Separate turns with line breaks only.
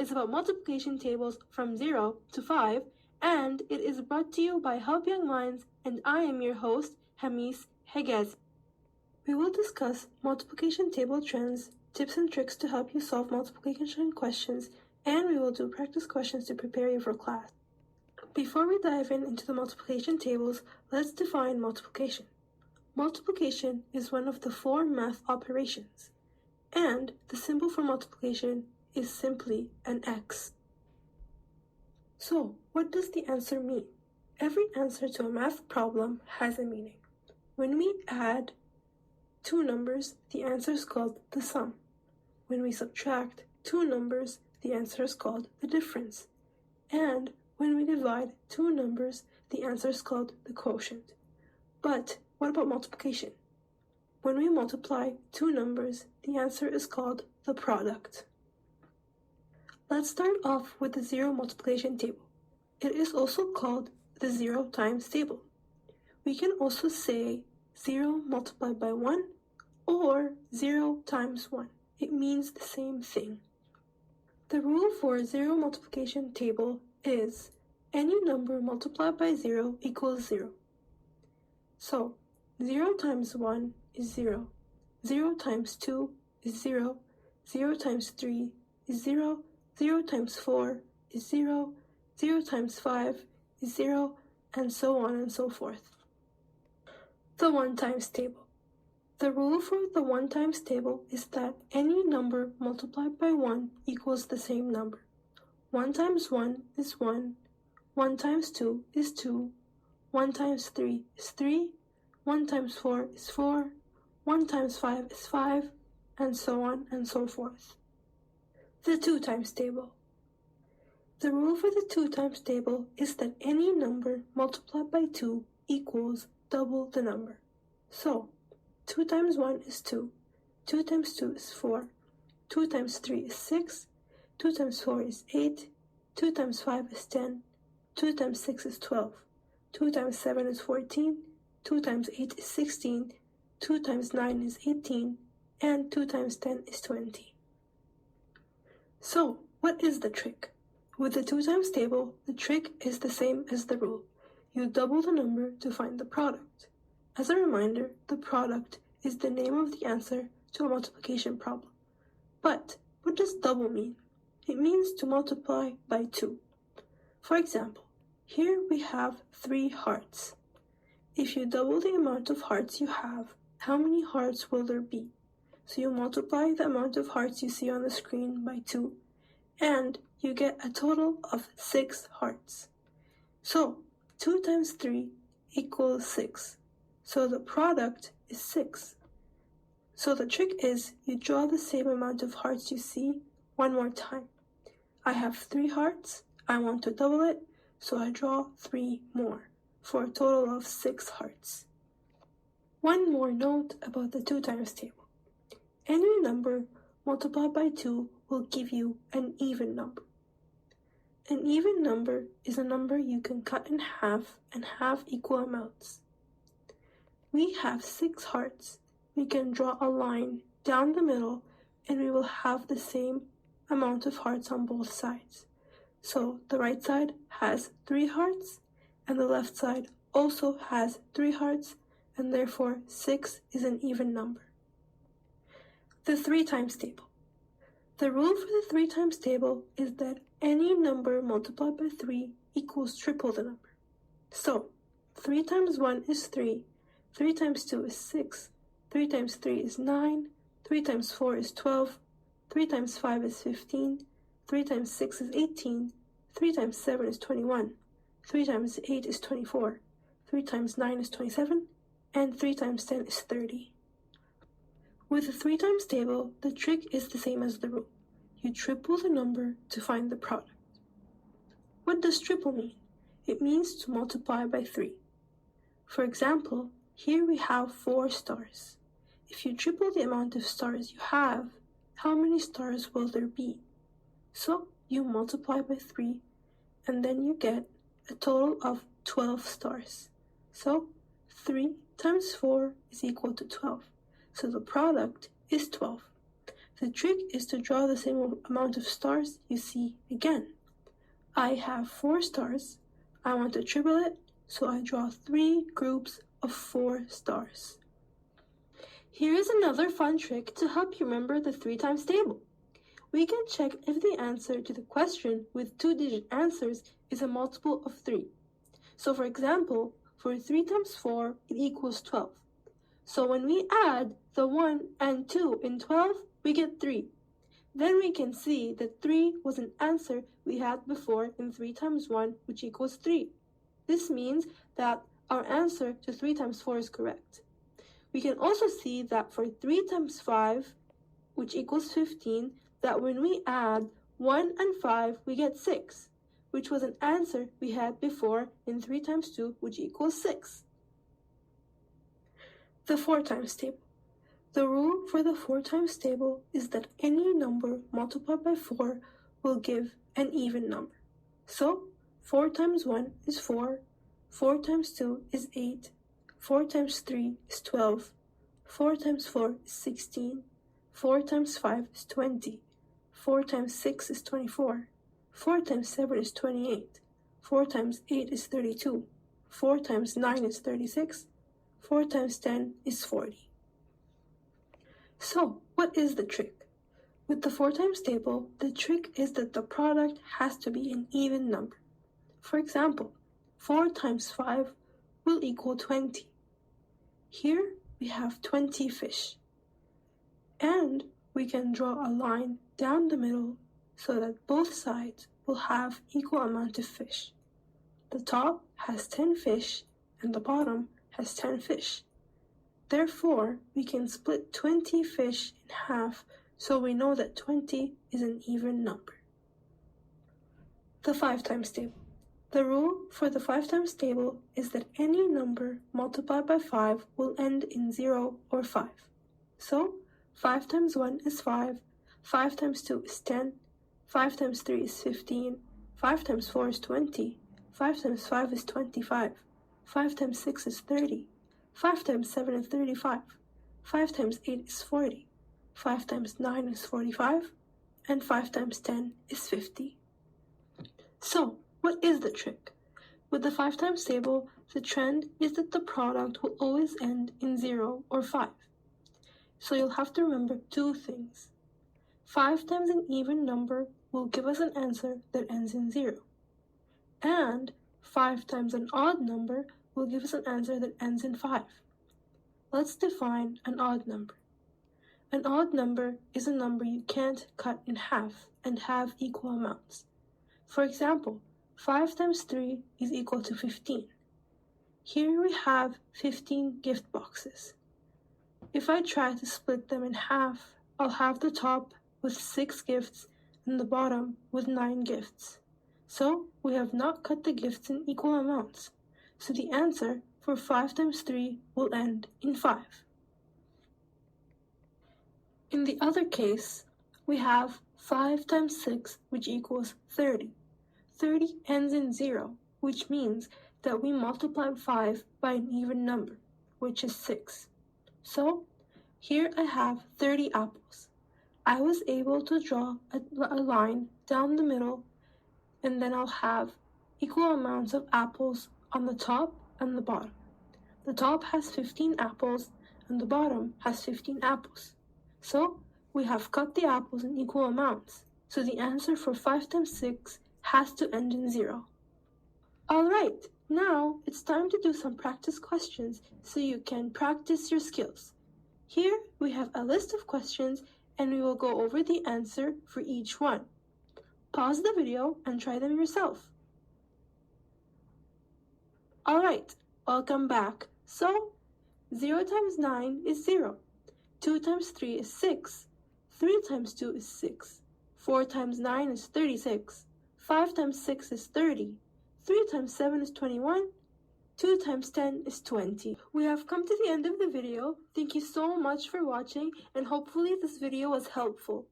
is about multiplication tables from 0 to 5, and it is brought to you by Help Young Minds, and I am your host, Hamis Hegez. We will discuss multiplication table trends, tips and tricks to help you solve multiplication questions, and we will do practice questions to prepare you for class. Before we dive into the multiplication tables, let's define multiplication. Multiplication is one of the 4 math operations, and the symbol for multiplication is simply an X. So, what does the answer mean? Every answer to a math problem has a meaning. When we add 2 numbers, the answer is called the sum. When we subtract 2 numbers, the answer is called the difference. And when we divide 2 numbers, the answer is called the quotient. But what about multiplication? When we multiply 2 numbers, the answer is called the product. Let's start off with the zero multiplication table. It is also called the 0 times table. We can also say 0 multiplied by 1 or 0 times 1. It means the same thing. The rule for zero multiplication table is any number multiplied by 0 equals 0. So, 0 times 1 is 0, 0 times 2 is 0, 0 times 3 is 0, 0 times 4 is 0, 0 times 5 is 0, and so on and so forth. The 1 times table. The rule for the 1 times table is that any number multiplied by 1 equals the same number. 1 times 1 is 1, 1 times 2 is 2, 1 times 3 is 3, 1 times 4 is 4, 1 times 5 is 5, and so on and so forth. The 2 times table. The rule for the 2 times table is that any number multiplied by 2 equals double the number. So, 2 times 1 is 2, 2 times 2 is 4, 2 times 3 is 6, 2 times 4 is 8, 2 times 5 is 10, 2 times 6 is 12, 2 times 7 is 14, 2 times 8 is 16, 2 times 9 is 18, and 2 times 10 is 20. So, what is the trick? With the 2 times table, the trick is the same as the rule. You double the number to find the product. As a reminder, the product is the name of the answer to a multiplication problem. But what does double mean? It means to multiply by 2. For example, here we have 3 hearts. If you double the amount of hearts you have, how many hearts will there be? So you multiply the amount of hearts you see on the screen by 2, and you get a total of 6 hearts. So 2 times 3 equals 6. So the product is 6. So the trick is you draw the same amount of hearts you see one more time. I have 3 hearts. I want to double it, so I draw 3 more for a total of 6 hearts. One more note about the 2 times table. Any number multiplied by 2 will give you an even number. An even number is a number you can cut in half and have equal amounts. We have 6 hearts. We can draw a line down the middle and we will have the same amount of hearts on both sides. So the right side has 3 hearts and the left side also has 3 hearts, and therefore 6 is an even number. The 3 times table. The rule for the 3 times table is that any number multiplied by 3 equals triple the number. So, 3 times 1 is 3, 3 times 2 is 6, 3 times 3 is 9, 3 times 4 is 12, 3 times 5 is 15, 3 times 6 is 18, 3 times 7 is 21, 3 times 8 is 24, 3 times 9 is 27, and 3 times 10 is 30. With the 3 times table, the trick is the same as the rule. You triple the number to find the product. What does triple mean? It means to multiply by 3. For example, here we have 4 stars. If you triple the amount of stars you have, how many stars will there be? So you multiply by 3, and then you get a total of 12 stars. So 3 times 4 is equal to 12. So the product is 12. The trick is to draw the same amount of stars you see again. I have 4 stars. I want to triple it, so I draw 3 groups of 4 stars. Here is another fun trick to help you remember the 3 times table. We can check if the answer to the question with 2-digit answers is a multiple of 3. So for example, for 3 times 4, it equals 12. So when we add the 1 and 2 in 12, we get 3. Then we can see that 3 was an answer we had before in 3 times 1, which equals 3. This means that our answer to 3 times 4 is correct. We can also see that for 3 times 5, which equals 15, that when we add 1 and 5, we get 6, which was an answer we had before in 3 times 2, which equals 6. The 4 times table. The rule for the 4 times table is that any number multiplied by 4 will give an even number. So 4 times 1 is 4, 4 times 2 is 8, 4 times 3 is 12, 4 times 4 is 16, 4 times 5 is 20, 4 times 6 is 24, 4 times 7 is 28, 4 times 8 is 32, 4 times 9 is 36, 4 times 10 is 40. So, what is the trick? With the 4 times table, the trick is that the product has to be an even number. For example, 4 times 5 will equal 20. Here we have 20 fish. And we can draw a line down the middle so that both sides will have equal amount of fish. The top has 10 fish and the bottom has 10 fish. Therefore, we can split 20 fish in half so we know that 20 is an even number. The 5 times table. The rule for the 5 times table is that any number multiplied by 5 will end in 0 or 5. So, 5 times 1 is 5, 5 times 2 is 10, 5 times 3 is 15, 5 times 4 is 20, 5 times 5 is 25, 5 times 6 is 30, 5 times 7 is 35, 5 times 8 is 40, 5 times 9 is 45, and 5 times 10 is 50. So, what is the trick? With the 5 times table, the trend is that the product will always end in 0 or 5. So you'll have to remember 2 things. 5 times an even number will give us an answer that ends in 0. And 5 times an odd number will give us an answer that ends in 5. Let's define an odd number. An odd number is a number you can't cut in half and have equal amounts. For example, 5 times 3 is equal to 15. Here we have 15 gift boxes. If I try to split them in half, I'll have the top with 6 gifts and the bottom with 9 gifts. So we have not cut the gifts in equal amounts. So the answer for 5 times 3 will end in 5. In the other case, we have 5 times 6, which equals 30. 30 ends in 0, which means that we multiply 5 by an even number, which is 6. So, here I have 30 apples. I was able to draw a line down the middle, and then I'll have equal amounts of apples on the top and the bottom. The top has 15 apples, and the bottom has 15 apples. So, we have cut the apples in equal amounts. So the answer for 5 times 6 has to end in 0. Alright, now it's time to do some practice questions so you can practice your skills. Here we have a list of questions and we will go over the answer for each one. Pause the video and try them yourself. Alright, welcome back. So, 0 times 9 is 0. 2 times 3 is 6. 3 times 2 is 6. 4 times 9 is 36. 5 times 6 is 30. 3 times 7 is 21. 2 times 10 is 20. We have come to the end of the video. Thank you so much for watching and hopefully this video was helpful.